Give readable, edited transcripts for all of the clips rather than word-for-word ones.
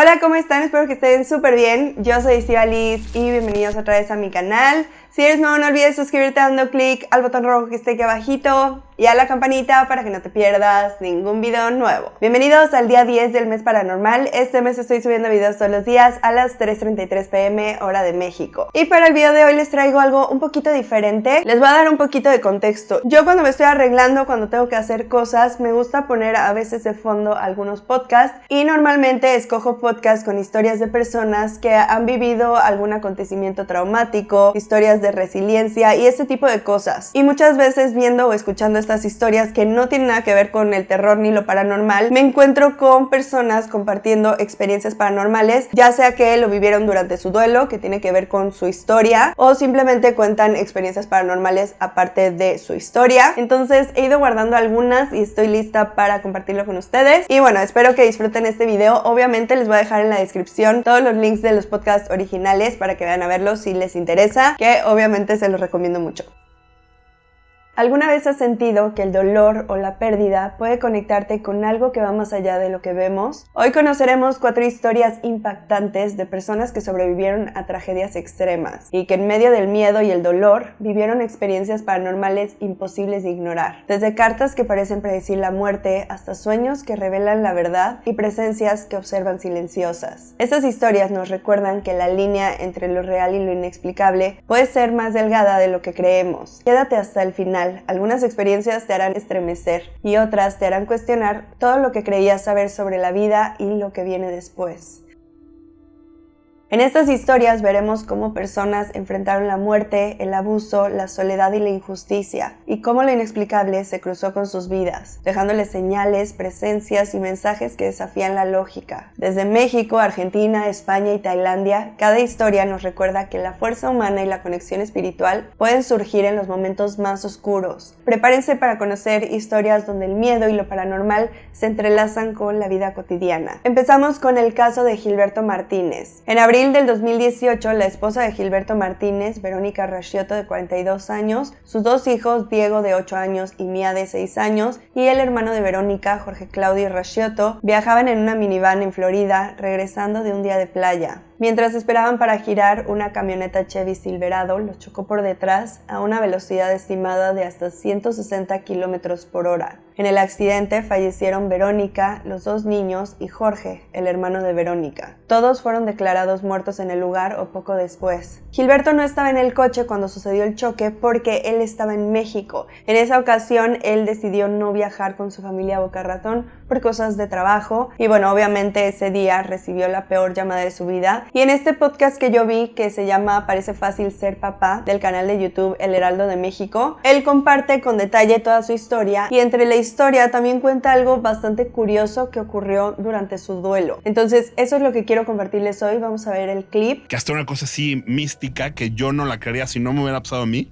Hola, ¿cómo están? Espero que estén súper bien. Yo soy Estíbaliz y bienvenidos otra vez a mi canal. Si eres nuevo, no olvides suscribirte dando clic al botón rojo que está aquí abajito y a la campanita para que no te pierdas ningún video nuevo. Bienvenidos al día 10 del mes paranormal. Este mes estoy subiendo videos todos los días a las 3:33 p.m. hora de México. Y para el video de hoy les traigo algo un poquito diferente. Les voy a dar un poquito de contexto. Yo cuando me estoy arreglando, cuando tengo que hacer cosas, me gusta poner a veces de fondo algunos podcasts y normalmente escojo podcasts con historias de personas que han vivido algún acontecimiento traumático, historias de resiliencia y ese tipo de cosas. Y muchas veces viendo o escuchando estas historias que no tienen nada que ver con el terror ni lo paranormal, me encuentro con personas compartiendo experiencias paranormales, ya sea que lo vivieron durante su duelo, que tiene que ver con su historia, o simplemente cuentan experiencias paranormales aparte de su historia. Entonces he ido guardando algunas y estoy lista para compartirlo con ustedes. Y bueno, espero que disfruten este video. Obviamente les voy a dejar en la descripción todos los links de los podcasts originales para que vayan a verlos si les interesa, que obviamente se los recomiendo mucho. ¿Alguna vez has sentido que el dolor o la pérdida puede conectarte con algo que va más allá de lo que vemos? Hoy conoceremos 4 historias impactantes de personas que sobrevivieron a tragedias extremas y que en medio del miedo y el dolor vivieron experiencias paranormales imposibles de ignorar. Desde cartas que parecen predecir la muerte hasta sueños que revelan la verdad y presencias que observan silenciosas. Estas historias nos recuerdan que la línea entre lo real y lo inexplicable puede ser más delgada de lo que creemos. Quédate hasta el final. Algunas experiencias te harán estremecer y otras te harán cuestionar todo lo que creías saber sobre la vida y lo que viene después. En estas historias veremos cómo personas enfrentaron la muerte, el abuso, la soledad y la injusticia, y cómo lo inexplicable se cruzó con sus vidas, dejándoles señales, presencias y mensajes que desafían la lógica. Desde México, Argentina, España y Tailandia, cada historia nos recuerda que la fuerza humana y la conexión espiritual pueden surgir en los momentos más oscuros. Prepárense para conocer historias donde el miedo y lo paranormal se entrelazan con la vida cotidiana. Empezamos con el caso de Gilberto Martínez. En abril del 2018, la esposa de Gilberto Martínez, Verónica Rasciotto, de 42 años, sus 2 hijos, Diego, de 8 años, y Mía, de 6 años, y el hermano de Verónica, Jorge Claudio Rasciotto, viajaban en una minivan en Florida, regresando de un día de playa. Mientras esperaban para girar, una camioneta Chevy Silverado los chocó por detrás a una velocidad estimada de hasta 160 kilómetros por hora. En el accidente fallecieron Verónica, los 2 niños y Jorge, el hermano de Verónica. Todos fueron declarados muertos en el lugar o poco después. Gilberto no estaba en el coche cuando sucedió el choque porque él estaba en México. En esa ocasión él decidió no viajar con su familia a Boca Ratón por cosas de trabajo y bueno, obviamente ese día recibió la peor llamada de su vida. Y en este podcast que yo vi, que se llama Parece fácil ser papá, del canal de YouTube El Heraldo de México, él comparte con detalle toda su historia y entre la historia también cuenta algo bastante curioso que ocurrió durante su duelo. Entonces eso es lo que quiero compartirles hoy. Vamos a ver el clip. Que hasta una cosa así mística que yo no la creería si no me hubiera pasado a mí.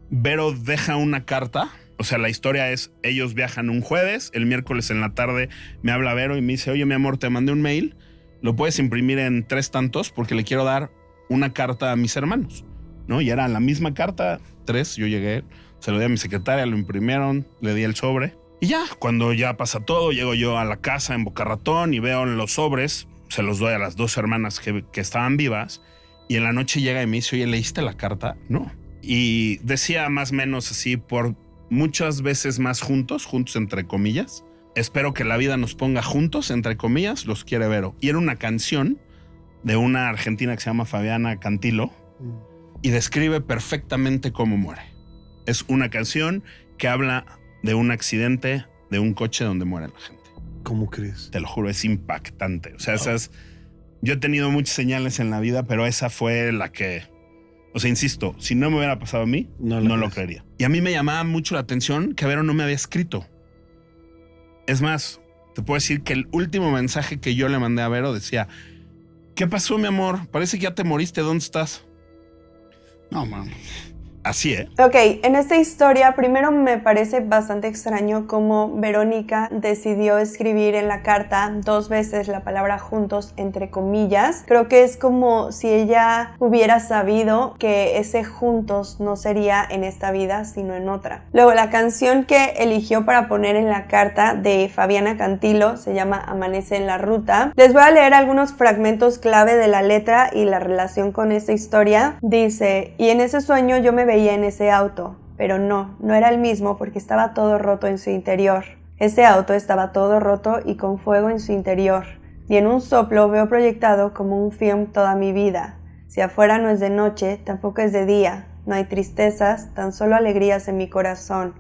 Vero deja una carta. O sea, la historia es, ellos viajan un jueves, el miércoles en la tarde me habla Vero y me dice, oye, mi amor, te mandé un mail, lo puedes imprimir en 3 tantos porque le quiero dar una carta a mis hermanos, ¿no? Y era la misma carta, 3, yo llegué, se lo di a mi secretaria, lo imprimieron, le di el sobre. Y ya, cuando ya pasa todo, llego yo a la casa en Boca Ratón y veo los sobres, se los doy a las 2 hermanas que estaban vivas, y en la noche llega y me dice, oye, ¿leíste la carta? No. Y decía más o menos así, por muchas veces más juntos entre comillas. Espero que la vida nos ponga juntos, entre comillas, los quiere Vero. Y era una canción de una argentina que se llama Fabiana Cantilo y describe perfectamente cómo muere. Es una canción que habla de un accidente de un coche donde muere la gente. ¿Cómo crees? Te lo juro, es impactante. O sea, esas... Yo he tenido muchas señales en la vida, pero esa fue la que... O sea, insisto, si no me hubiera pasado a mí, no lo creería. Y a mí me llamaba mucho la atención que Vero no me había escrito. Es más, te puedo decir que el último mensaje que yo le mandé a Vero decía, ¿qué pasó, mi amor? Parece que ya te moriste, ¿dónde estás? No, man. Así, ¿eh? Ok, en esta historia primero me parece bastante extraño cómo Verónica decidió escribir en la carta 2 veces la palabra juntos entre comillas. Creo que es como si ella hubiera sabido que ese juntos no sería en esta vida sino en otra. Luego la canción que eligió para poner en la carta de Fabiana Cantilo se llama Amanece en la ruta. Les voy a leer algunos fragmentos clave de la letra y la relación con esta historia. Dice: y en ese sueño yo me veía en ese auto, pero no era el mismo porque estaba todo roto en su interior. Ese auto estaba todo roto y con fuego en su interior, y en un soplo veo proyectado como un film toda mi vida. Si afuera no es de noche, tampoco es de día, no hay tristezas, tan solo alegrías en mi corazón.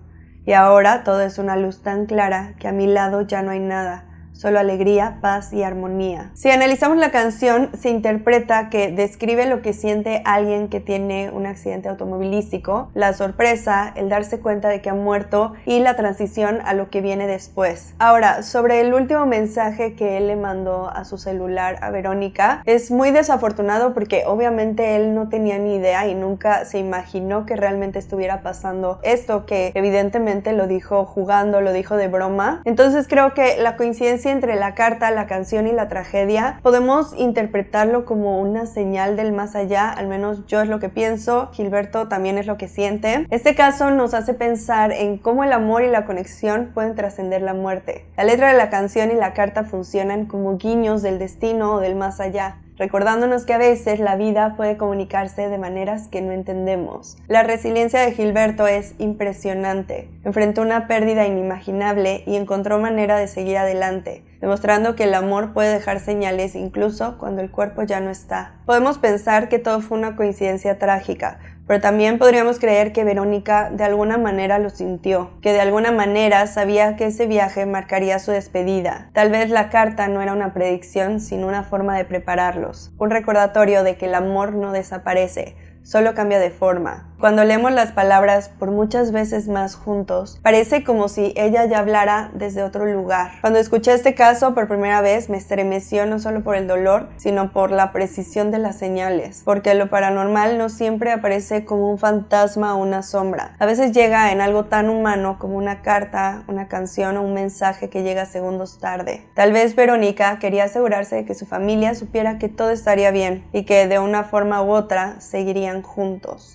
Y ahora todo es una luz tan clara que a mi lado ya no hay nada. Solo alegría, paz y armonía. Si analizamos la canción, se interpreta que describe lo que siente alguien que tiene un accidente automovilístico, la sorpresa, el darse cuenta de que ha muerto y la transición a lo que viene después. Ahora, sobre el último mensaje que él le mandó a su celular a Verónica, es muy desafortunado porque obviamente él no tenía ni idea y nunca se imaginó que realmente estuviera pasando esto, que evidentemente lo dijo jugando, lo dijo de broma. Entonces creo que la coincidencia entre la carta, la canción y la tragedia podemos interpretarlo como una señal del más allá, al menos yo es lo que pienso, Gilberto también es lo que siente. Este caso nos hace pensar en cómo el amor y la conexión pueden trascender la muerte. La letra de la canción y la carta funcionan como guiños del destino o del más allá, recordándonos que a veces la vida puede comunicarse de maneras que no entendemos. La resiliencia de Gilberto es impresionante. Enfrentó una pérdida inimaginable y encontró manera de seguir adelante, demostrando que el amor puede dejar señales incluso cuando el cuerpo ya no está. Podemos pensar que todo fue una coincidencia trágica, pero también podríamos creer que Verónica de alguna manera lo sintió, que de alguna manera sabía que ese viaje marcaría su despedida. Tal vez la carta no era una predicción, sino una forma de prepararlos, un recordatorio de que el amor no desaparece, solo cambia de forma. Cuando leemos las palabras por muchas veces más juntos, parece como si ella ya hablara desde otro lugar. Cuando escuché este caso por primera vez, me estremeció no solo por el dolor, sino por la precisión de las señales, porque lo paranormal no siempre aparece como un fantasma o una sombra. A veces llega en algo tan humano como una carta, una canción o un mensaje que llega segundos tarde. Tal vez Verónica quería asegurarse de que su familia supiera que todo estaría bien y que de una forma u otra seguirían juntos.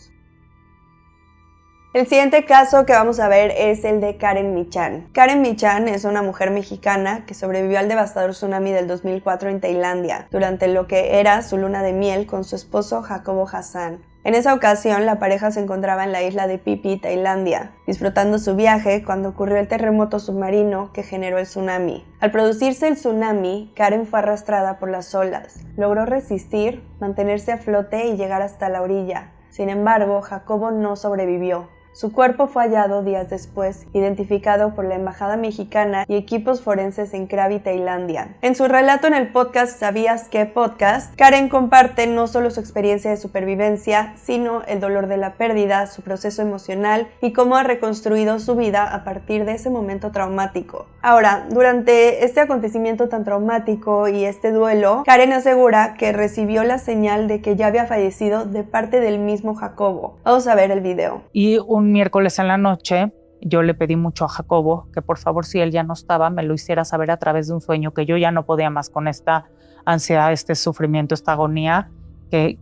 El siguiente caso que vamos a ver es el de Karen Michan. Karen Michan es una mujer mexicana que sobrevivió al devastador tsunami del 2004 en Tailandia, durante lo que era su luna de miel con su esposo Jacobo Hassan. En esa ocasión, la pareja se encontraba en la isla de Phi Phi, Tailandia, disfrutando su viaje cuando ocurrió el terremoto submarino que generó el tsunami. Al producirse el tsunami, Karen fue arrastrada por las olas. Logró resistir, mantenerse a flote y llegar hasta la orilla. Sin embargo, Jacobo no sobrevivió. Su cuerpo fue hallado días después, identificado por la Embajada Mexicana y equipos forenses en Krabi, Tailandia. En su relato en el podcast ¿Sabías qué podcast?, Karen comparte no solo su experiencia de supervivencia, sino el dolor de la pérdida, su proceso emocional y cómo ha reconstruido su vida a partir de ese momento traumático. Ahora, durante este acontecimiento tan traumático y este duelo, Karen asegura que recibió la señal de que ya había fallecido de parte del mismo Jacobo. Vamos a ver el video. Y un miércoles en la noche yo le pedí mucho a Jacobo que por favor, si él ya no estaba, me lo hiciera saber a través de un sueño, que yo ya no podía más con esta ansiedad, este sufrimiento, esta agonía, que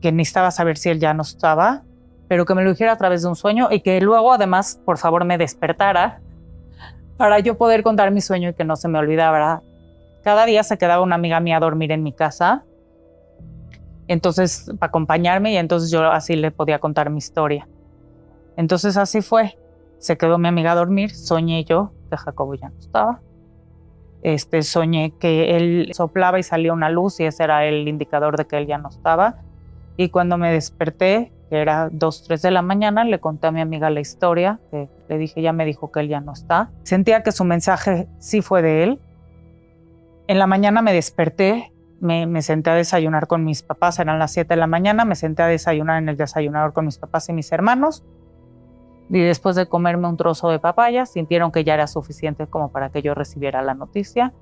necesitaba saber si él ya no estaba, pero que me lo dijera a través de un sueño y que luego además por favor me despertara para yo poder contar mi sueño y que no se me olvidara. Cada día se quedaba una amiga mía a dormir en mi casa, entonces para acompañarme, y entonces yo así le podía contar mi historia. Entonces así fue, se quedó mi amiga a dormir, soñé yo que Jacobo ya no estaba, soñé que él soplaba y salía una luz y ese era el indicador de que él ya no estaba, y cuando me desperté, que era 2, 3 de la mañana, le conté a mi amiga la historia, que le dije, ya me dijo que él ya no está. Sentía que su mensaje sí fue de él. En la mañana me desperté, me senté a desayunar con mis papás, eran las 7 de la mañana, me senté a desayunar en el desayunador con mis papás y mis hermanos. Y después de comerme un trozo de papaya, sintieron que ya era suficiente como para que yo recibiera la noticia.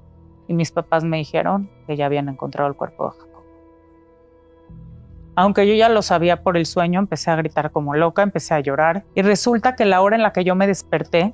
Y mis papás me dijeron que ya habían encontrado el cuerpo de Jacobo. Aunque yo ya lo sabía por el sueño, empecé a gritar como loca, empecé a llorar. Y resulta que la hora en la que yo me desperté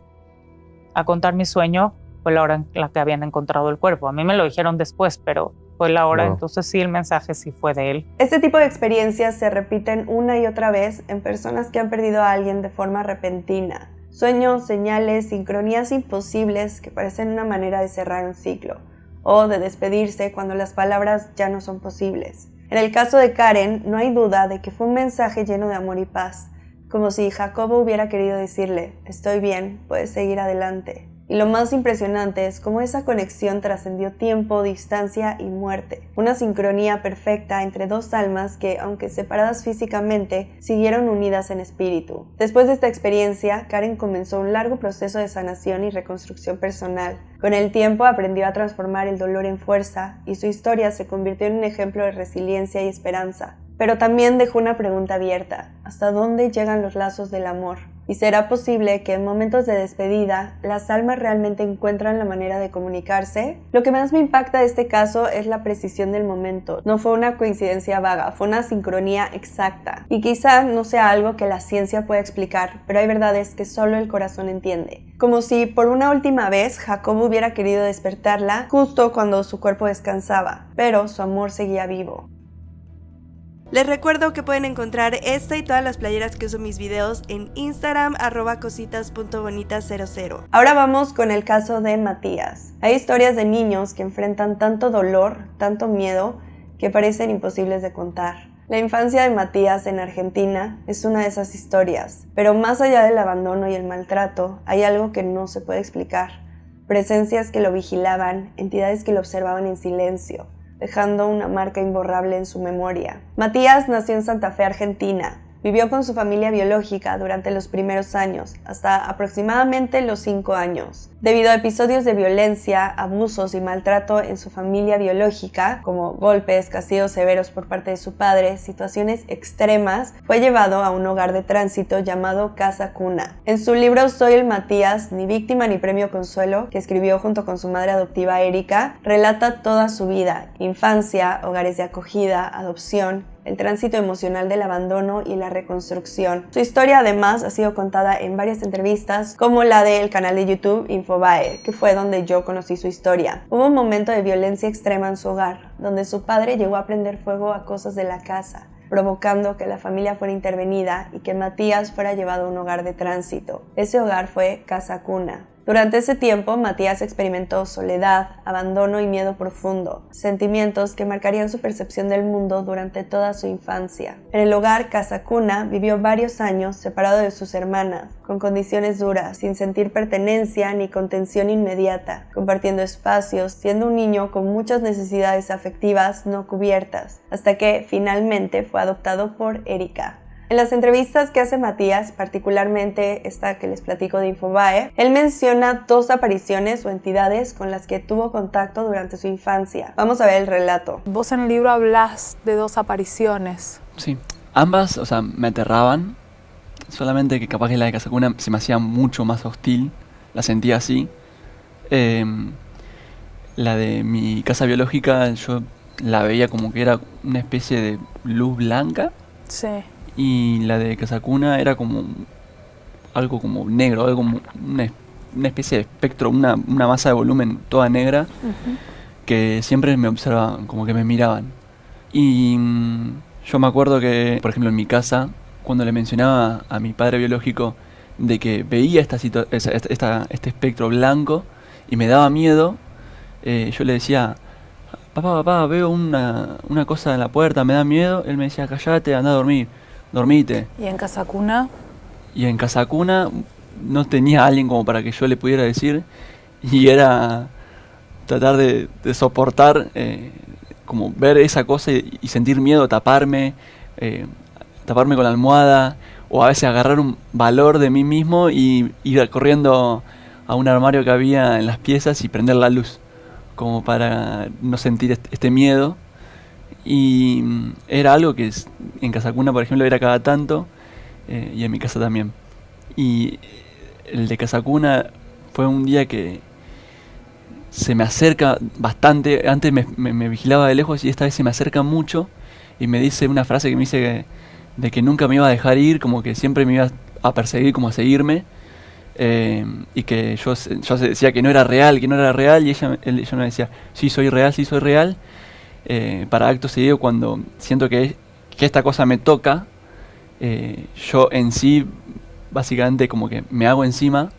a contar mi sueño fue la hora en la que habían encontrado el cuerpo. A mí me lo dijeron después, pero fue la hora, entonces sí, el mensaje sí fue de él. Este tipo de experiencias se repiten una y otra vez en personas que han perdido a alguien de forma repentina. Sueños, señales, sincronías imposibles que parecen una manera de cerrar un ciclo o de despedirse cuando las palabras ya no son posibles. En el caso de Karen, no hay duda de que fue un mensaje lleno de amor y paz, como si Jacobo hubiera querido decirle, estoy bien, puedes seguir adelante. Y lo más impresionante es cómo esa conexión trascendió tiempo, distancia y muerte. Una sincronía perfecta entre dos almas que, aunque separadas físicamente, siguieron unidas en espíritu. Después de esta experiencia, Karen comenzó un largo proceso de sanación y reconstrucción personal. Con el tiempo aprendió a transformar el dolor en fuerza y su historia se convirtió en un ejemplo de resiliencia y esperanza. Pero también dejó una pregunta abierta: ¿hasta dónde llegan los lazos del amor? ¿Y será posible que en momentos de despedida las almas realmente encuentran la manera de comunicarse? Lo que más me impacta de este caso es la precisión del momento. No fue una coincidencia vaga, fue una sincronía exacta. Y quizá no sea algo que la ciencia pueda explicar, pero hay verdades que solo el corazón entiende. Como si por una última vez Jacobo hubiera querido despertarla justo cuando su cuerpo descansaba, pero su amor seguía vivo. Les recuerdo que pueden encontrar esta y todas las playeras que uso en mis videos en Instagram, @cositas.bonita00. Ahora vamos con el caso de Matías. Hay historias de niños que enfrentan tanto dolor, tanto miedo, que parecen imposibles de contar. La infancia de Matías en Argentina es una de esas historias, pero más allá del abandono y el maltrato, hay algo que no se puede explicar. Presencias que lo vigilaban, entidades que lo observaban en silencio, dejando una marca imborrable en su memoria. Matías nació en Santa Fe, Argentina. Vivió con su familia biológica durante los primeros años, hasta aproximadamente los 5 años. Debido a episodios de violencia, abusos y maltrato en su familia biológica, como golpes, castigos severos por parte de su padre, situaciones extremas, fue llevado a un hogar de tránsito llamado Casa Cuna. En su libro Soy el Matías, ni víctima ni premio consuelo, que escribió junto con su madre adoptiva Erika, relata toda su vida: infancia, hogares de acogida, adopción, el tránsito emocional del abandono y la reconstrucción. Su historia además ha sido contada en varias entrevistas, como la del canal de YouTube Infobae, que fue donde yo conocí su historia. Hubo un momento de violencia extrema en su hogar, donde su padre llegó a prender fuego a cosas de la casa, provocando que la familia fuera intervenida y que Matías fuera llevado a un hogar de tránsito. Ese hogar fue Casa Cuna. Durante ese tiempo, Matías experimentó soledad, abandono y miedo profundo, sentimientos que marcarían su percepción del mundo durante toda su infancia. En el hogar Casa Cuna vivió varios años separado de sus hermanas, con condiciones duras, sin sentir pertenencia ni contención inmediata, compartiendo espacios, siendo un niño con muchas necesidades afectivas no cubiertas, hasta que finalmente fue adoptado por Erika. En las entrevistas que hace Matías, particularmente esta que les platico de Infobae, él menciona 2 apariciones o entidades con las que tuvo contacto durante su infancia. Vamos a ver el relato. Vos en el libro hablás de 2 apariciones. Sí, ambas, me aterraban, solamente que capaz que la de Casa Cuna se me hacía mucho más hostil, la sentía así. La de mi casa biológica yo la veía como que era una especie de luz blanca. Sí. Y la de Casa Cuna era como algo como negro, algo como una especie de espectro, una masa de volumen toda negra, que siempre me observaban, como que me miraban. Y yo me acuerdo que, por ejemplo, en mi casa, cuando le mencionaba a mi padre biológico de que veía este espectro blanco y me daba miedo, yo le decía: papá, veo una cosa en la puerta, me da miedo. Él me decía: callate, anda a dormir. Dormite. ¿Y en Casa Cuna? Y en Casa Cuna no tenía a alguien como para que yo le pudiera decir, y era tratar de soportar, como ver esa cosa y sentir miedo, taparme con la almohada, o a veces agarrar un valor de mí mismo y ir corriendo a un armario que había en las piezas y prender la luz, como para no sentir este miedo. Y era algo que en Casa Cuna, por ejemplo, era cada tanto, y en mi casa también. Y el de Casa Cuna fue un día que se me acerca bastante. Antes me vigilaba de lejos y esta vez se me acerca mucho y me dice una frase que me dice de que nunca me iba a dejar ir, como que siempre me iba a perseguir, como a seguirme, y que yo decía que no era real, y ella me decía, sí soy real, para acto seguido cuando siento que esta cosa me toca, yo en sí básicamente como que me hago encima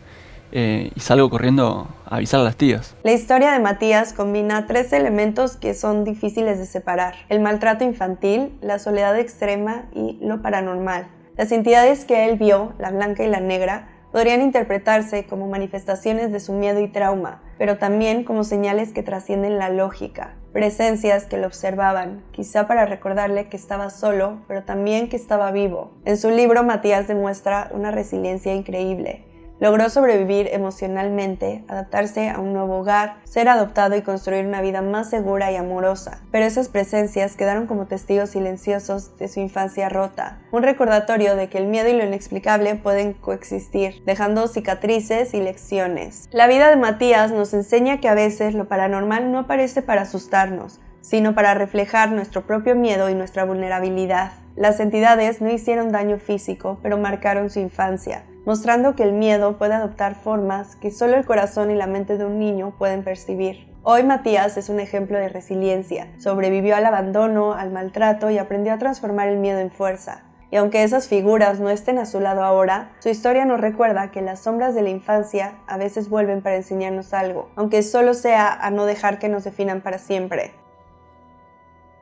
y salgo corriendo a avisar a las tías. La historia de Matías combina 3 elementos que son difíciles de separar: el maltrato infantil, la soledad extrema y lo paranormal. Las entidades que él vio, la blanca y la negra, podrían interpretarse como manifestaciones de su miedo y trauma, pero también como señales que trascienden la lógica, presencias que lo observaban, quizá para recordarle que estaba solo, pero también que estaba vivo. En su libro, Matías demuestra una resiliencia increíble. Logró sobrevivir emocionalmente, adaptarse a un nuevo hogar, ser adoptado y construir una vida más segura y amorosa. Pero esas presencias quedaron como testigos silenciosos de su infancia rota, un recordatorio de que el miedo y lo inexplicable pueden coexistir, dejando cicatrices y lecciones. La vida de Matías nos enseña que a veces lo paranormal no aparece para asustarnos, sino para reflejar nuestro propio miedo y nuestra vulnerabilidad. Las entidades no hicieron daño físico, pero marcaron su infancia, mostrando que el miedo puede adoptar formas que solo el corazón y la mente de un niño pueden percibir. Hoy Matías es un ejemplo de resiliencia. Sobrevivió al abandono, al maltrato y aprendió a transformar el miedo en fuerza. Y aunque esas figuras no estén a su lado ahora, su historia nos recuerda que las sombras de la infancia a veces vuelven para enseñarnos algo, aunque solo sea a no dejar que nos definan para siempre.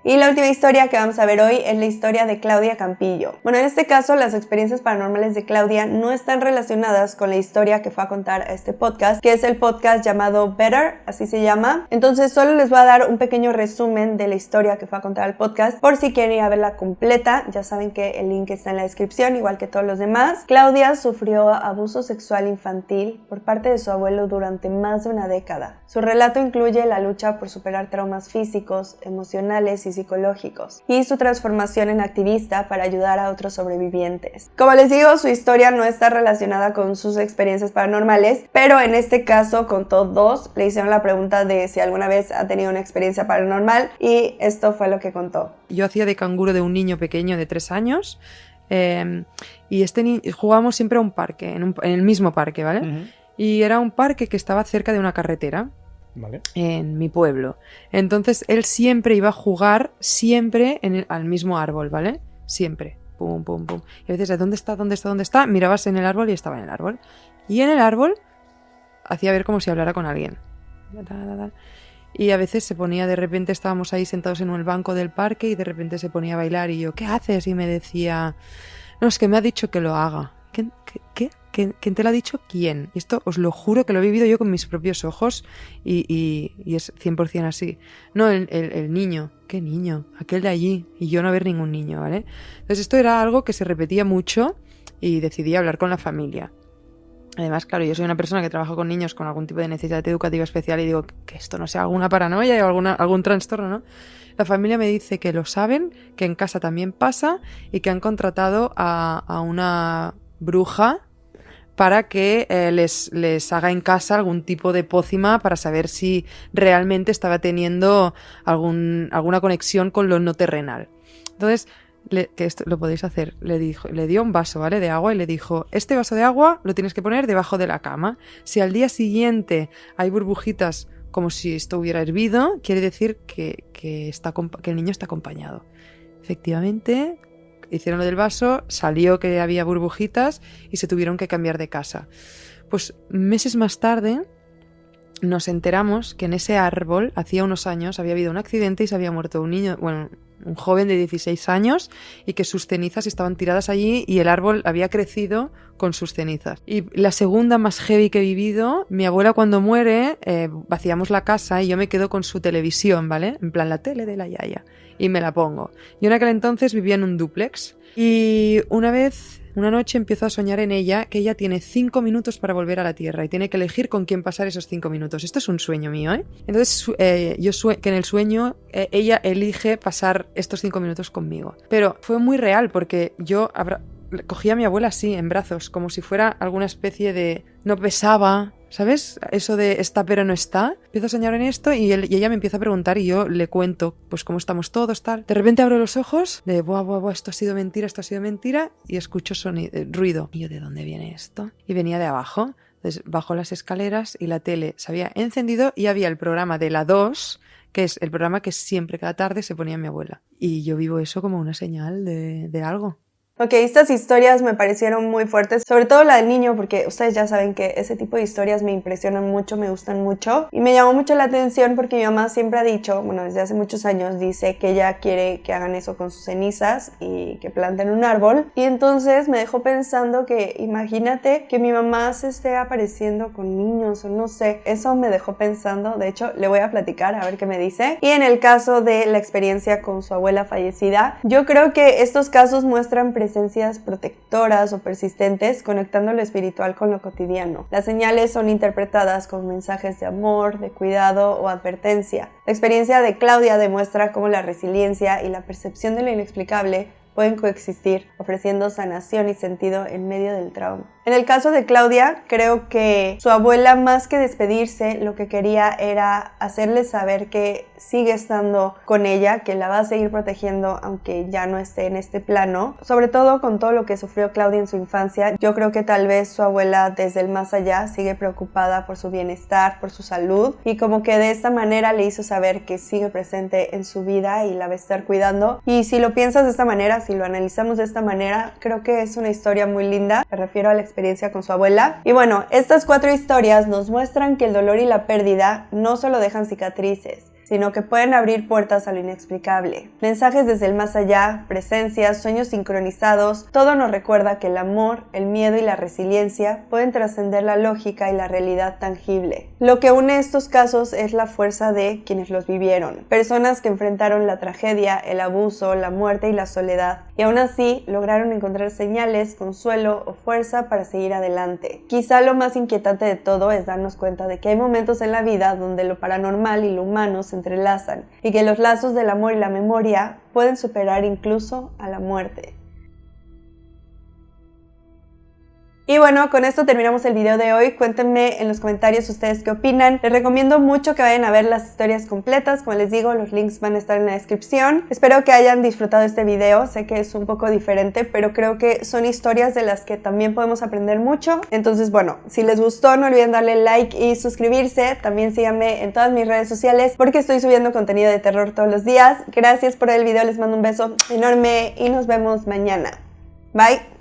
Y la última historia que vamos a ver hoy es la historia de Claudia Campillo. Bueno, en este caso las experiencias paranormales de Claudia no están relacionadas con la historia que fue a contar a este podcast, que es el podcast llamado Better, así se llama. Entonces solo les voy a dar un pequeño resumen de la historia que fue a contar al podcast, por si quieren ir a verla completa. Ya saben que el link está en la descripción, igual que todos los demás. Claudia sufrió abuso sexual infantil por parte de su abuelo durante más de una década. Su relato incluye la lucha por superar traumas físicos, emocionales y psicológicos, y su transformación en activista para ayudar a otros sobrevivientes. Como les digo, su historia no está relacionada con sus experiencias paranormales, pero en este caso contó 2. Le hicieron la pregunta de si alguna vez ha tenido una experiencia paranormal y esto fue lo que contó. Yo hacía de canguro de un niño pequeño de 3 años y jugábamos siempre a un parque, en el mismo parque, ¿vale? Uh-huh. Y era un parque que estaba cerca de una carretera. Vale. En mi pueblo. Entonces él siempre iba a jugar al mismo árbol, ¿vale? Siempre. Pum, pum, pum. Y a veces, ¿dónde está? Mirabas en el árbol y estaba en el árbol. Y en el árbol hacía ver como si hablara con alguien. Y a veces se ponía, de repente estábamos ahí sentados en el banco del parque y de repente se ponía a bailar y yo, ¿qué haces? Y me decía, no, es que me ha dicho que lo haga. ¿Qué? ¿Quién te lo ha dicho? ¿Quién? Y esto os lo juro que lo he vivido yo con mis propios ojos y es 100% así. No, el niño. ¿Qué niño? Aquel de allí. Y yo no ver ningún niño, ¿vale? Entonces esto era algo que se repetía mucho y decidí hablar con la familia. Además, claro, yo soy una persona que trabaja con niños con algún tipo de necesidad educativa especial y digo que esto no sea alguna paranoia o algún trastorno, ¿no? La familia me dice que lo saben, que en casa también pasa y que han contratado a una bruja para que les haga en casa algún tipo de pócima para saber si realmente estaba teniendo alguna conexión con lo no terrenal. Entonces, que esto lo podéis hacer, le dio un vaso, ¿vale?, de agua y le dijo, este vaso de agua lo tienes que poner debajo de la cama. Si al día siguiente hay burbujitas como si esto hubiera hervido, quiere decir que el niño está acompañado. Efectivamente, hicieron lo del vaso, salió que había burbujitas y se tuvieron que cambiar de casa. Pues meses más tarde nos enteramos que en ese árbol, hacía unos años, había habido un accidente y se había muerto un niño, un joven de 16 años y que sus cenizas estaban tiradas allí y el árbol había crecido con sus cenizas. Y la segunda más heavy que he vivido, mi abuela cuando muere, vaciamos la casa y yo me quedo con su televisión, ¿vale? En plan la tele de la yaya. Y me la pongo. Yo en aquel entonces vivía en un dúplex y una noche empiezo a soñar en ella que ella tiene 5 minutos para volver a la Tierra y tiene que elegir con quién pasar esos 5 minutos. Esto es un sueño mío, ¿eh? Entonces que en el sueño ella elige pasar estos 5 minutos conmigo. Pero fue muy real porque yo cogía a mi abuela así, en brazos, como si fuera alguna especie de... No pesaba, ¿Sabes? Eso de está pero no está. Empiezo a soñar en esto y ella me empieza a preguntar y yo le cuento pues cómo estamos todos, tal. De repente abro los ojos de buah, esto ha sido mentira y escucho ruido. Y yo, ¿de dónde viene esto? Y venía de abajo. Entonces bajo las escaleras y la tele se había encendido y había el programa de la 2, que es el programa que siempre cada tarde se ponía mi abuela. Y yo vivo eso como una señal de algo. Ok, estas historias me parecieron muy fuertes, sobre todo la del niño, porque ustedes ya saben que ese tipo de historias me impresionan mucho, me gustan mucho, y me llamó mucho la atención porque mi mamá siempre ha dicho, bueno, desde hace muchos años, dice que ella quiere que hagan eso con sus cenizas y que planten un árbol, y entonces me dejó pensando que imagínate que mi mamá se esté apareciendo con niños, o no sé, eso me dejó pensando. De hecho, le voy a platicar a ver qué me dice. Y en el caso de la experiencia con su abuela fallecida, yo creo que estos casos muestran presencias protectoras o persistentes, conectando lo espiritual con lo cotidiano. Las señales son interpretadas como mensajes de amor, de cuidado o advertencia. La experiencia de Claudia demuestra cómo la resiliencia y la percepción de lo inexplicable pueden coexistir, ofreciendo sanación y sentido en medio del trauma. En el caso de Claudia, creo que su abuela, más que despedirse, lo que quería era hacerle saber que sigue estando con ella, que la va a seguir protegiendo aunque ya no esté en este plano. Sobre todo con todo lo que sufrió Claudia en su infancia, yo creo que tal vez su abuela desde el más allá sigue preocupada por su bienestar, por su salud, y como que de esta manera le hizo saber que sigue presente en su vida y la va a estar cuidando. Y si lo piensas de esta manera, si lo analizamos de esta manera, creo que es una historia muy linda. Me refiero a la experiencia con su abuela. Y bueno, estas 4 historias nos muestran que el dolor y la pérdida no solo dejan cicatrices, sino que pueden abrir puertas a lo inexplicable. Mensajes desde el más allá, presencias, sueños sincronizados, todo nos recuerda que el amor, el miedo y la resiliencia pueden trascender la lógica y la realidad tangible. Lo que une estos casos es la fuerza de quienes los vivieron, personas que enfrentaron la tragedia, el abuso, la muerte y la soledad, y aún así lograron encontrar señales, consuelo o fuerza para seguir adelante. Quizá lo más inquietante de todo es darnos cuenta de que hay momentos en la vida donde lo paranormal y lo humano se entrelazan y que los lazos del amor y la memoria pueden superar incluso a la muerte. Y bueno, con esto terminamos el video de hoy. Cuéntenme en los comentarios ustedes qué opinan. Les recomiendo mucho que vayan a ver las historias completas. Como les digo, los links van a estar en la descripción. Espero que hayan disfrutado este video. Sé que es un poco diferente, pero creo que son historias de las que también podemos aprender mucho. Entonces, bueno, si les gustó, no olviden darle like y suscribirse. También síganme en todas mis redes sociales porque estoy subiendo contenido de terror todos los días. Gracias por el video, les mando un beso enorme y nos vemos mañana. Bye.